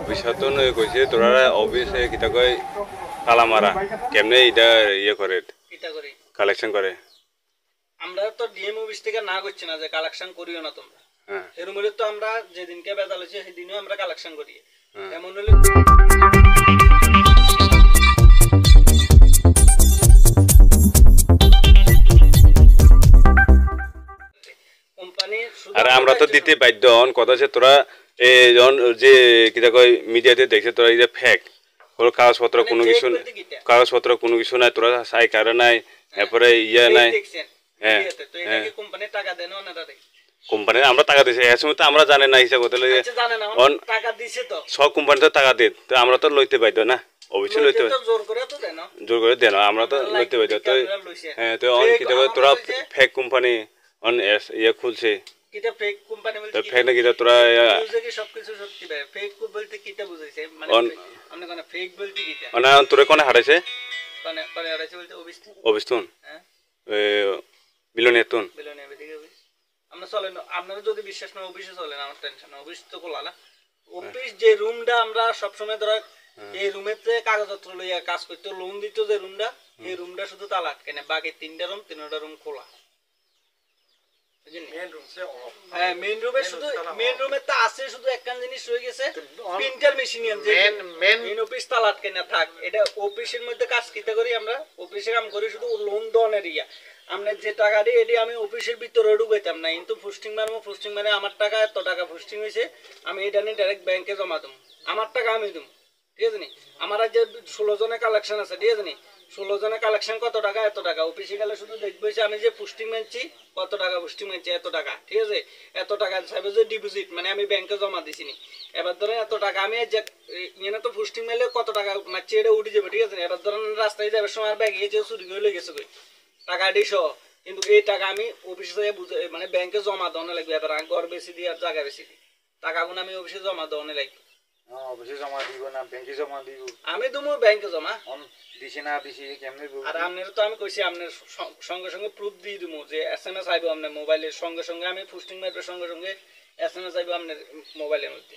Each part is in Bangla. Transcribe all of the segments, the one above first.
অফিসত নই কইছে তোরা অফিসে কিতা কই তালা মারা কেমনে এটা ইয়ে করে কিতা করি কালেকশন করে আমরা তো ডিএম অফিস থেকে না করছি না যে কালেকশন করিও না তোমরা এর মধ্যে তো আমরা যেদিনকে বেতাল হচ্ছে সেদিনও আমরা কালেকশন করি এমন হলে কোম্পানি আরে আমরা তো দিতে বাধ্য হন কথা আছে তোরা এই যে কিতা কই মিডিয়াতে দেখছে তোরা এই যে ফেক কোনো কাগজপত্র কোনো কিছু নাই তোরা সাই কারে নাই এরপরে ইয়া নাই হ্যাঁ তো এটাকে কোম্পানি টাকা দেন না দাদা কোম্পানি আমরা টাকা দিছি এই সময় তো আমরা জানি না হিসাব করতে লাগে টাকা দিছে তো সব কোম্পানি তো টাকা দেন তো আমরা তো লইতে বাধ্য না অবশ্যই লইতে জোর করে তো দেন জোর করে দেন আমরা তো লইতে বাধ্য তো হ্যাঁ তো অন কিতা কই তোরা ফেক কোম্পানি অন ইয়া খুলছে কিটা ফেক কোম্পানি বলতে ফেক না কিটা তোরা বুঝে কি সবকিছু সত্যি ভাই ফেক বলতে কিটা বুঝাইছে মানে আপনি কোন ফেক বলতে কিটা না তোরে কোনে হারাইছে কোনে হারাইছে বলতে অবিস্তুন হ্যাঁ বিলনিয়াতুন দিকে আমরা চলেন আপনারা যদি বিশ্বাস না অফিসে চলেন আমার টেনশন অফিস তো খোলা না অফিস যে রুমটা আমরা সব সময় ধর এই রুমেতে কাগজপত্র লইয়া কাজ করতে লোন দিত যে রুমটা এই রুমটা শুধু তালা আটকে না বাকি তিনটা রুম খোলা মেইন রুমে তো আছে শুধু একখান জিনিস রয়ে গেছে প্রিন্টার মেশিনিয়াম যে মেইন অফিস তালা আটকে না থাক এটা অফিসের মধ্যে কাজ কিতে করি আমরা অফিসে কাম করি শুধু লোন দনের ইয়া আমরা যে টাকা দিই এটি আমি অফিসের ভিতরে ঢুকাইতাম না কিন্তু পোস্টিং মানে আমার টাকা এত টাকা পোস্টিং হয়েছে আমি এটা নিয়ে ডাইরেক্ট ব্যাংকে জমা দেবো আমার টাকা আমি দেবো ঠিক আছে নি আমার যে 16 জনের কালেকশন আছে ঠিক আছে নি 16 জনের কালেকশন কত টাকা এত টাকা অফিসে গেলে শুধু দেখবো আমি যে পোস্টিং মানছি কত টাকা পোস্টিং মানছি এত টাকা ঠিক আছে এত টাকা চাইবে যে ডিপোজিট মানে আমি ব্যাংকে জমা দিছি নি এবার ধরেন এত টাকা আমি যে ইয়ে তো পোস্টিং মারলে কত টাকা মারছি এটা উঠে যাবে ঠিক আছে এবার ধরেন রাস্তায় যাবে সময় ব্যাগে যে চুরি করে লয়ে গেছে টাকা দিছো কিন্তু এই টাকা আমি অফিসে মানে ব্যাংকে জমা দেওয়া লাগবে এবার ঘর বেশি দিই আর জায়গা বেশি দিই টাকাগুলো আমি অফিসে জমা দেওয়া লাগবে অফিসে জমা দিব না ব্যাংকে জমা দিব আমি তুমি ব্যাংকে জমা দিছি না দিছি কেমনে আর আপনার তো আমি কইছি আপনার সঙ্গে সঙ্গে প্রুফ দিয়ে দিব যে এসএমএস আইবো আপনার মোবাইলের সঙ্গে সঙ্গে আমি পোস্টিং মারবে সঙ্গে সঙ্গে এসএমএস আইবো আপনার মোবাইলের মধ্যে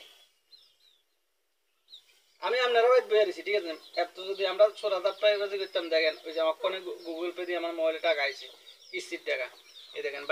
আমি আপনারা বেরিয়েছি ঠিক আছে এত যদি আমরা 6000 টাকা করতাম দেখেন ওই যে আমার ফোনে গুগল পে দিয়ে আমার মোবাইলে টাকা আইছে কিস্তির টাকা এই দেখেন